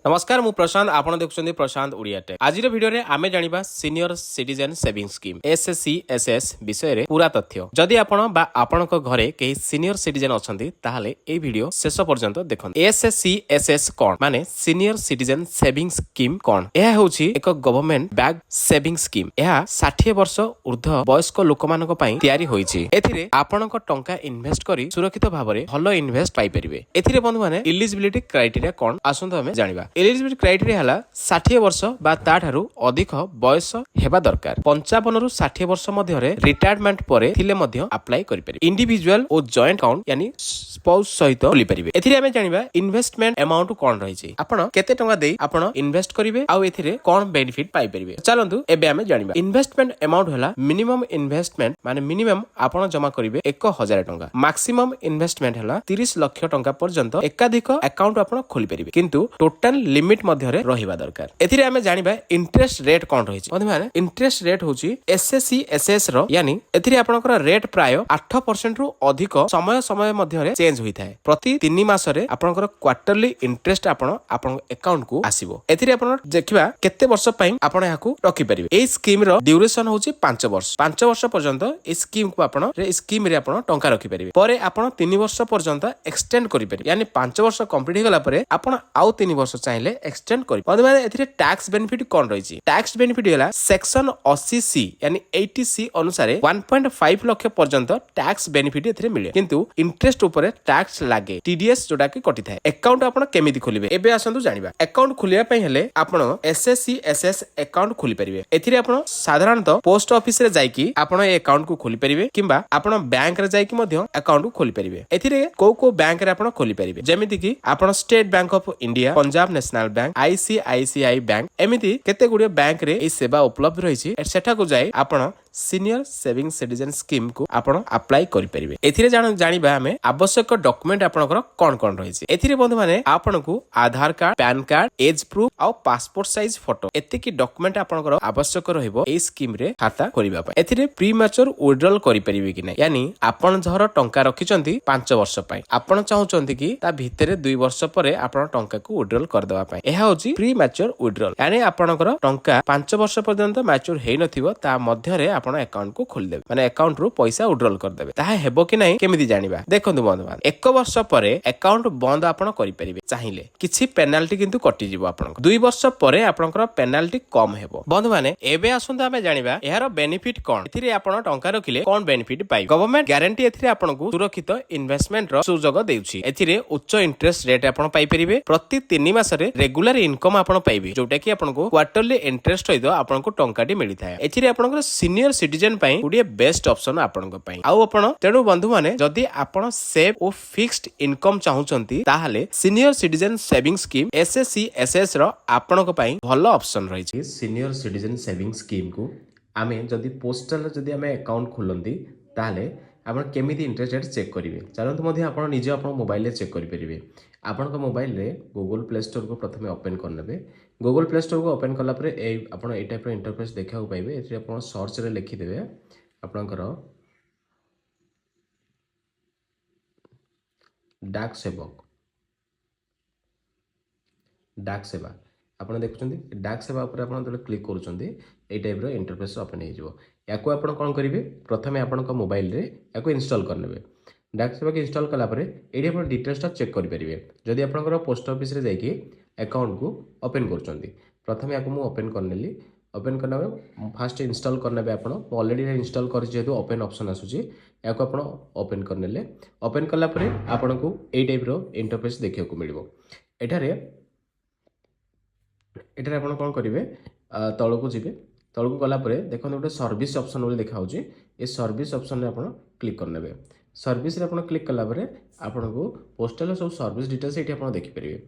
नमस्कार मु प्रशांत आपण देखुछन्ती प्रशांत ओडिया टेक आज वीडियो रे आमे जानिबा senior citizen saving scheme SSC विषय रे पूरा तथ्य जदि आपण बा आपणक घरे केही सीनियर सिटीजन अछन्ती ताहाले ए वीडियो शेष पर्यंत देखन एसएससी कोन माने सीनियर सिटीजन सेविंग स्कीम कोन एहा होछि एक गवर्नमेंट बैक सेविंग स्कीम एहा 60 वर्ष ऊर्ध्व वयस्क लोकमानक पई तयारी होईछि एथिरे आपणक टंका इन्वेस्ट करी सुरक्षित भाबरे भलो इन्वेस्ट पाई परिबे एथिरे बंधु माने एलिजिबिलिटी क्राइटेरिया कोन आसंत हमें जानिबा एलिजिबिलिटी क्राइटेरिया हला 60 वर्ष बा ताठारु अधिक बयस हेबा दरकार 55 रु 60 वर्ष मध्य रे रिटायरमेंट परे थिले मध्य अप्लाई करि परिबे इंडिविजुअल और जॉइंट अकाउंट यानी स्पाउस सहित खोली परिबे एथिरे हमें जानिबा इन्वेस्टमेंट अमाउंट कोन रहिछि आपण केते टंका देई आपण इन्वेस्ट करिवे आ एथिरे कोन बेनिफिट पाई परिबे चलंतु एबे हमें जानिबा इन्वेस्टमेंट अमाउंट हला मिनिमम इन्वेस्टमेंट माने मिनिमम आपण जमा करिवे 1000 टंका मैक्सिमम इन्वेस्टमेंट हला 30 लाख टंका पर्यंत एकाधिक अकाउंट आपण खोली परिबे किंतु टोटल लिमिट मध्य रे रहिबा दरकार एथिरे हमें जानिबा इंटरेस्ट रेट कोन रहिछि बंधु माने इंटरेस्ट रेट होछि एसएससी एसएस रो यानी एथिरे आपनकर रेट प्राय 8% रु अधिक समय समय मध्य रे चेंज होइथाय प्रति 3 मास रे आपनकर क्वार्टरली इंटरेस्ट आपण अकाउंट को आसीबो एथिरे आपण देखिबा केते वर्ष पई आपण याकू रखि परिबे ए स्कीम रो ड्यूरेशन होछि 5 वर्ष 5 वर्ष पर्यंत ए स्कीम को आपण रे स्कीम रे आपण टंका रखि परिबे परे आपण 3 वर्ष पर्यंत एक्सटेंड करि परिबे यानी 5 वर्ष कंप्लीट हेगला परे आपण आउ 3 वर्ष चाहिले एक्सटेंड करि बंधु माने एथिरे टैक्स बेनिफिट कोन रहिछि टैक्स बेनिफिट होला सेक्शन 80 सी यानी 80 सी अनुसार 1.5 लाख पर्यंत टैक्स बेनिफिट एथिरे मिले किंतु इंटरेस्ट ऊपर टैक्स लागे टीडीएस जोटा कि कटि थाए अकाउंट आपण केमिति खोलिबे एबे आसंतु जानिबा अकाउंट खोलिया पई हेले आपण एसएससी एसएस अकाउंट खोलि परिबे एथिरे आपण साधारणतः पोस्ट ऑफिस रे जाईकी आपण ए अकाउंट को खोलि परिबे किंबा आपण बैंक रे जाईकी मध्य अकाउंट को खोलि परिबे एथिरे को बैंक रे आपण खोलि परिबे जेमिति कि आपण state bank of India Punjab national bank ICICI bank एमिति केते गुडियो बैंक रे ए सेवा उपलब्ध रहिछि सेठा को जाई आपण सीनियर सेविंग सिटीजन स्कीम को आपण अप्लाई करि परिबे एथिरे जानिबा हमें आवश्यक डॉक्यूमेंट आपनकर कोन कोन रहिछि एथिरे बंधु माने आपनको Aadhaar card PAN card age proof आ पासपोर्ट साइज फोटो एते की डॉक्यूमेंट आपनकर आवश्यक रहिबो ए स्कीम रे खाता करिबा पय एथिरे प्री मैच्योर विथड्रॉल करि परिबे कि नै यानी आपण जहर टंका रखिचंती 5 वर्ष पय आपण चाहुचंती कि ता भितरे 2 वर्ष परे आपण टंका को विथड्रॉल कर देबा पय एहा होची प्री मैच्योर विथड्रॉल यानी आपनकर टंका 5 वर्ष पर्यंत मैच्योर हेइ नथिबो ता मध्य रे आपण अकाउंट को खोल देबे माने अकाउंट रो पैसा विथड्रॉल कर देबे ताहा हेबो कि नै केमिति जानिबा देखंतु बंधुमान 1 वर्ष परे अकाउंट बंद आपण करि परिबे चाहिले किछि पेनाल्टी किंतु कटि जिवो आपण 2 वर्ष परे आपनकर पेनाल्टी कम हेबो बंधु माने एबे आसंता हमें जानिबा एहार बेनिफिट कोन एथिरे आपण टंका रखिले कोन बेनिफिट पाइ गवर्नमेंट ग्यारंटी एथिरे आपनको सुरक्षित इन्वेस्टमेंट रो सुजोग देउछि एथिरे उच्च इंटरेस्ट रेट आपण पाइ परिबे प्रति 3 मास रे रेगुलर इनकम आपण पाइबे जोटा कि आपनको क्वार्टरली इंटरेस्ट होइदो आपनको टंकाटी मिलिथाय एथिरे आपनकर सीनियर सिटीजन पई गुडिए बेस्ट ऑप्शन आपनको पई आउ आपण तेनु बंधु माने जदि आपण सेव ओ फिक्स्ड इनकम चाहुचंती ताहाले senior citizen saving scheme SSC SS रो आपनको पई भलो ऑप्शन रही छै सीनियर सिटीजन सेविंग स्कीम को आमे जदि पोस्टल जदि आमे अकाउंट खोलंती ताहाले आपण केमिति इंटरेस्ट रेट चेक करिवे चलंतु मध्ये आपण निजे आपण मोबाइल रे चेक करि परिबे आपण को मोबाइल रे गूगल प्ले स्टोर को प्रथमे ओपन करनेबे गूगल प्ले स्टोर को ओपन करला परे ए आपण ए टाइप रो इंटरफेस देखा पाइबे एथि आपण सर्च रे लिखि देबे आपनकर डाक सेवा आपण देखुछन्ती डाक सेवा ऊपर आपण जले क्लिक करूछन्ती ए टाइप रो इंटरफेस ओपन हे जिवो याको आपण कोन करिवे प्रथमे आपण को मोबाइल रे याको इंस्टॉल करनेबे डाक सेवा के इंस्टॉल कला परे एडी आपण डिटेल्स टा चेक करि परिबे जदि आपनकर पोस्ट ऑफिस रे जाईकी अकाउंट को ओपन करछन्ती प्रथमे याको मु ओपन करनेली ओपन करना फास्ट इंस्टॉल करने आपण ऑलरेडी इंस्टॉल कर जेहेतु ओपन ऑप्शन आसुची याको आपण ओपन करनेले ओपन कला परे आपण को ए टाइप रो इंटरफेस देखिया को मिलिबो एठारे आपण कोन करिवे तळको जिवे तळको गला परे देखन गोटे सर्विस ऑप्शन बोली देखा होची ए सर्विस ऑप्शन रे आपण क्लिक करनेबे सर्विस रे आपण क्लिक कला परे आपण को पोस्टल सब सर्विस डिटेल्स एठी आपण देखि परिबे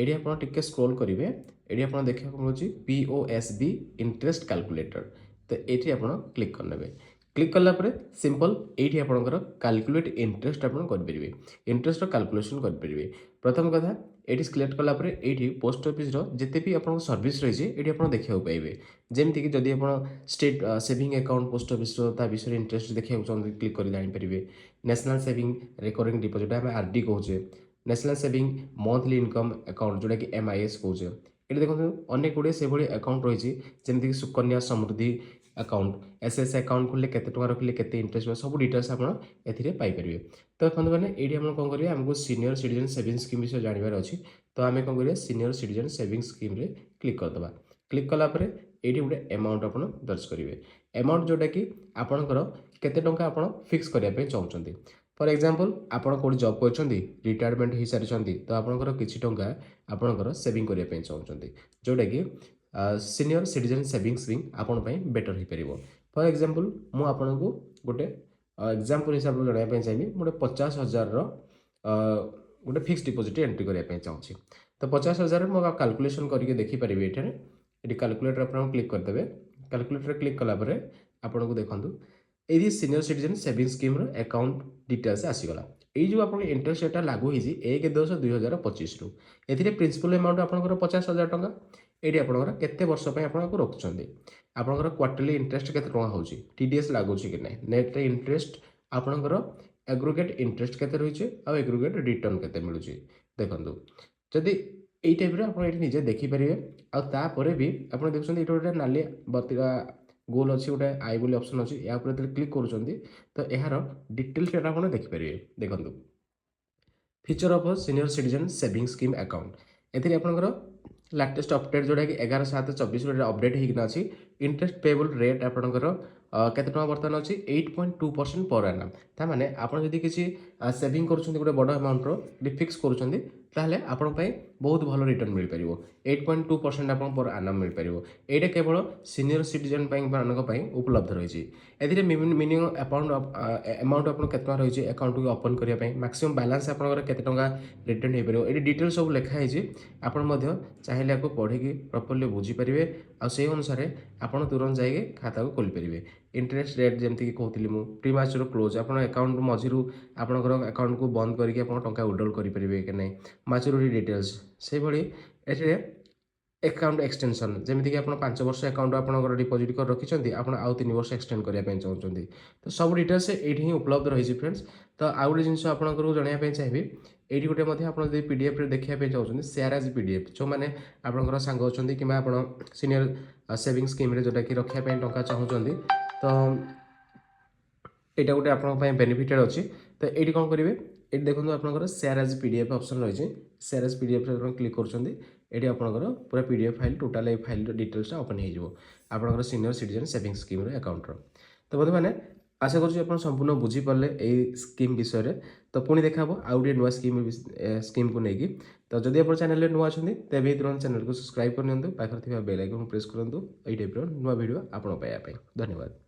एडी आपण टिके स्क्रॉल करिवे एडी आपण देखिया को मिलुची पीओएसबी इंटरेस्ट कैलकुलेटर तो एठी आपण क्लिक करनेबे क्लिक कला परे सिंपल एठी आपनकर कैलकुलेट इंटरेस्ट आपण कर परिबे इंटरेस्ट रो कैलकुलेशन कर परिबे प्रथम कथा एठी सिलेक्ट कला परे एठी पोस्ट ऑफिस रो जते भी आपण सर्विस रही छै एठी आपण देखिया पाइबे जेमति कि जदि आपण state saving account post office रो ता विषय इंटरेस्ट देखिया चाहते क्लिक कर जानि परिबे नेशनल सेविंग रिकरिंग डिपॉजिट हम आरडी कहूचे national saving monthly income account ଯେଉଁଟାକି MIS କହୁଛେ। ଏଠି ଦେଖନ୍ତୁ ଅନେକ ଗୁଡ଼ିଏ ସେଭଳି ଆକାଉଣ୍ଟ ରହିଛି ଯେମିତିକି ସୁକନ୍ୟା ସମୃଦ୍ଧି ଆକାଉଣ୍ଟ, SS ଆକାଉଣ୍ଟ ଖୋଲିଲେ କେତେ ଟଙ୍କା ରଖିଲେ କେତେ ଇଣ୍ଟରେଷ୍ଟ ହେବ ସବୁ ଡିଟେଲ୍ସ ଆପଣ ଏଥିରେ ପାଇପାରିବେ। ତ ଦେଖନ୍ତୁ ମାନେ ଏଇଠି ଆପଣ କ'ଣ କରିବେ, ଆମକୁ ସିନିୟର ସିଟିଜେନ୍ ସେଭିଂ ସ୍କିମ୍ ବିଷୟରେ ଜାଣିବାର ଅଛି। ତ ଆମେ କ'ଣ କରିବା, ସିନିୟର ସିଟିଜେନ୍ ସେଭିଂ ସ୍କିମ୍ରେ କ୍ଲିକ୍ କରିଦେବା। କ୍ଲିକ୍ କଲା ପରେ ଏଇଠି ଗୋଟେ ଆମାଉଣ୍ଟ ଆପଣ ଦର୍ଜ କରିବେ। ଆମାଉଣ୍ଟ ଯେଉଁଟାକି ଆପଣଙ୍କର କେତେ ଟଙ୍କା ଆପଣ ଫିକ୍ସ କରିବା ପାଇଁ ଚାହୁଁଛନ୍ତି। ଫର୍ ଏକ୍ଜାମ୍ପଲ୍ ଆପଣ କେଉଁଠି ଜବ୍ କରିଛନ୍ତି, ରିଟାୟାରମେଣ୍ଟ ହୋଇସାରିଛନ୍ତି, ତ ଆପଣଙ୍କର କିଛି ଟଙ୍କା ଆପଣଙ୍କର ସେଭିଂ କରିବା ପାଇଁ ଚାହୁଁଛନ୍ତି, ଯେଉଁଟାକି ସିନିୟର ସିଟିଜେନ୍ ସେଭିଂ ସ୍କିମ୍ ଆପଣ ପାଇଁ ବେଟର୍ ହୋଇପାରିବ। ଫର୍ ଏକ୍ଜାମ୍ପଲ୍ ମୁଁ ଆପଣଙ୍କୁ ଗୋଟେ ଏକ୍ଜାମ୍ପଲ୍ ହିସାବରେ ଜଣାଇବା ପାଇଁ ଚାହିଁବି, ମୁଁ ଗୋଟେ 50,000ର ଗୋଟେ ଫିକ୍ସ ଡିପୋଜିଟ୍ ଏଣ୍ଟ୍ରି କରିବା ପାଇଁ ଚାହୁଁଛି। ତ 50,000 ମୁଁ କାଲକୁଲେସନ୍ କରିକି ଦେଖିପାରିବି ଏଠାରେ। ଏଠି କାଲକୁଲେଟର ଆପଣ କ୍ଲିକ୍ କରିଦେବେ। କାଲକୁଲେଟର କ୍ଲିକ୍ କଲା ପରେ ଆପଣଙ୍କୁ ଦେଖନ୍ତୁ ଏଇଠି ସିନିୟର ସିଟିଜେନ୍ ସେଭିଂ ସ୍କିମ୍ର ଆକାଉଣ୍ଟ ଡିଟେଲ୍ସ ଆସିଗଲା। ଏଇ ଯେଉଁ ଆପଣଙ୍କ ଇଣ୍ଟରେଷ୍ଟ ରେଟ୍ଟା ଲାଗୁ ହେଇଛି 1/10/2025ରୁ। ଏଥିରେ ପ୍ରିନ୍ସିପାଲ ଆମାଉଣ୍ଟ ଆପଣଙ୍କର 50,000 ଟଙ୍କା। ଏଇଠି ଆପଣଙ୍କର କେତେ ବର୍ଷ ପାଇଁ ଆପଣଙ୍କୁ ରଖୁଛନ୍ତି, ଆପଣଙ୍କର କ୍ୱାର୍ଟରଲି ଇଣ୍ଟରେଷ୍ଟ କେତେ ଟଙ୍କା ହେଉଛି, TDS ଲାଗୁଛି କି ନାହିଁ, ନେଟ୍ ଇଣ୍ଟରେଷ୍ଟ ଆପଣଙ୍କର ଏଗ୍ରିଗେଟ୍ ଇଣ୍ଟରେଷ୍ଟ କେତେ ରହିଛି ଆଉ ଏଗ୍ରିଗେଟ୍ ରିଟର୍ନ କେତେ ମିଳୁଛି। ଦେଖନ୍ତୁ ଯଦି ଏଇ ଟାଇପ୍ର ଆପଣ ଏଠି ନିଜେ ଦେଖିପାରିବେ। ଆଉ ତାପରେ ବି ଆପଣ ଦେଖୁଛନ୍ତି ଏଇଠି ଗୋଟେ ନାଲି ବତିକା ଗୋଲ ଅଛି, ଗୋଟେ ଆଇ ବୋଲି ଅପସନ୍ ଅଛି, ଏହା ଉପରେ ଯେତେବେଳେ କ୍ଲିକ୍ କରୁଛନ୍ତି ତ ଏହାର ଡିଟେଲ୍ସ ଏଟା ଆପଣ ଦେଖିପାରିବେ। ଦେଖନ୍ତୁ feature of senior citizen saving scheme account, ଏଥିରେ ଆପଣଙ୍କର ଲାଟେଷ୍ଟ ଅପଡେଟ୍ ଯେଉଁଟାକି 11/7/24ରେ ଅପଡେଟ୍ ହେଇକିନା ଅଛି। ଇଣ୍ଟରେଷ୍ଟ ପେଏବଲ୍ ରେଟ୍ ଆପଣଙ୍କର କେତେ ଟଙ୍କା ବର୍ତ୍ତମାନ ଅଛି, 8.2% ପର୍ ଆନାମ୍। ତାମାନେ ଆପଣ ଯଦି କିଛି ସେଭିଂ କରୁଛନ୍ତି ଗୋଟେ ବଡ଼ ଆମାଉଣ୍ଟର ଯଦି ଫିକ୍ସ କରୁଛନ୍ତି, ତାହେଲେ ଆପଣଙ୍କ ପାଇଁ ବହୁତ ଭଲ ରିଟର୍ନ ମିଳିପାରିବ। 8.2% ଆପଣଙ୍କ ପର୍ ଆନାମ୍ ମିଳିପାରିବ। ଏଇଟା କେବଳ ସିନିୟର ସିଟିଜେନ୍ ମାନଙ୍କ ପାଇଁ ଉପଲବ୍ଧ ରହିଛି। ଏଥିରେ ମିନିମମ୍ ଆମାଉଣ୍ଟ ଆପଣ କେତେ ଟଙ୍କା ରହିଛି ଆକାଉଣ୍ଟକୁ ଓପନ୍ କରିବା ପାଇଁ, ମାକ୍ସିମମ୍ ବାଲାନ୍ସ ଆପଣଙ୍କର କେତେ ଟଙ୍କା ରିଟର୍ନ ହେଇପାରିବ, ଏଠି ଡିଟେଲ୍ ସବୁ ଲେଖା ହେଇଛି। ଆପଣ ମଧ୍ୟ ଚାହିଁଲେ ଆକୁ ପଢ଼ିକି ପ୍ରପରଲି ବୁଝିପାରିବେ। ଆଉ ସେହି ଅନୁସାରେ ଆପଣ ତୁରନ୍ତ ଯାଇକି ଖାତାକୁ ଖୋଲିପାରିବେ। ଇଣ୍ଟରେଷ୍ଟ ରେଟ୍ ଯେମିତିକି କହୁଥିଲି ମୁଁ, ପ୍ରିମାଚୁର କ୍ଲୋଜ୍, ଆପଣ ଆକାଉଣ୍ଟ ମଝିରୁ ଆପଣଙ୍କର ଆକାଉଣ୍ଟକୁ ବନ୍ଦ କରିକି ଆପଣ ଟଙ୍କା ୱିଡ୍ରଲ୍ କରିପାରିବେ କି ନାହିଁ, ମାଚୁରିଟି ଡିଟେଲ୍ସ ସେଇଭଳି। ଏଥିରେ ଆକାଉଣ୍ଟ ଏକ୍ସଟେନସନ୍, ଯେମିତିକି ଆପଣ 5 ବର୍ଷ ଆକାଉଣ୍ଟ ଆପଣଙ୍କର ଡିପୋଜିଟ୍ କରି ରଖିଛନ୍ତି, ଆପଣ ଆଉ 3 ବର୍ଷ ଏକ୍ସଟେଣ୍ଡ କରିବା ପାଇଁ ଚାହୁଁଛନ୍ତି, ତ ସବୁ ଡିଟେଲ୍ସ ଏଇଠି ହିଁ ଉପଲବ୍ଧ ରହିଛି ଫ୍ରେଣ୍ଡସ୍। ତ ଆଉ ଗୋଟେ ଜିନିଷ ଆପଣଙ୍କୁ ଜଣାଇବା ପାଇଁ ଚାହିଁବି, ଏଇଠି ଗୋଟେ ମଧ୍ୟ ଆପଣ ଯଦି PDFରେ ଦେଖିବା ପାଇଁ ଚାହୁଁଛନ୍ତି, ସେୟାର ଆଜ୍ PDF, ଯେଉଁମାନେ ଆପଣଙ୍କର ସାଙ୍ଗ ଅଛନ୍ତି କିମ୍ବା ଆପଣ ସିନିୟର ସେଭିଂ ସ୍କିମ୍ରେ ଯେଉଁଟାକି ରଖିବା ପାଇଁ ଟଙ୍କା ଚାହୁଁଛନ୍ତି, ତ ଏଇଟା ଗୋଟେ ଆପଣଙ୍କ ପାଇଁ ବେନିଫିଟେଡ଼ ଅଛି। ତ ଏଇଠି କ'ଣ କରିବେ, ଏଠି ଦେଖନ୍ତୁ ଆପଣଙ୍କର ସେୟାର ଆଜ୍ PDF ଅପସନ୍ ରହିଛି। ସେୟାର ଆଜ୍ PDFରେ ଆପଣ କ୍ଲିକ୍ କରୁଛନ୍ତି, ଏଠି ଆପଣଙ୍କର ପୁରା PDF ଫାଇଲ୍ ଟୋଟାଲ୍ ଏଇ ଫାଇଲ୍ର ଡିଟେଲ୍ସଟା ଓପନ୍ ହେଇଯିବ ଆପଣଙ୍କର ସିନିୟର ସିଟିଜେନ୍ ସେଭିଂ ସ୍କିମ୍ର ଆକାଉଣ୍ଟର। ତ ବର୍ତ୍ତମାନ ଆଶା କରୁଛି ଆପଣ ସମ୍ପୂର୍ଣ୍ଣ ବୁଝିପାରିଲେ ଏଇ ସ୍କିମ୍ ବିଷୟରେ। ତ ପୁଣି ଦେଖା ହେବ ଆଉ ଗୋଟେ ନୂଆ ସ୍କିମ୍କୁ ନେଇକି। ତ ଯଦି ଆପଣ ଚ୍ୟାନେଲରେ ନୂଆ ଅଛନ୍ତି ତେବେ ତୁରନ୍ତ ଚ୍ୟାନେଲକୁ ସବସ୍କ୍ରାଇବ୍ କରିନିଅନ୍ତୁ, ପାଖରେ ଥିବା ବେଲ୍ ଆଇକନ୍କୁ ପ୍ରେସ୍ କରନ୍ତୁ ଏଇ ଟାଇପ୍ର ନୂଆ ଭିଡ଼ିଓ ଆପଣ ପାଇବା ପାଇଁ। ଧନ୍ୟବାଦ।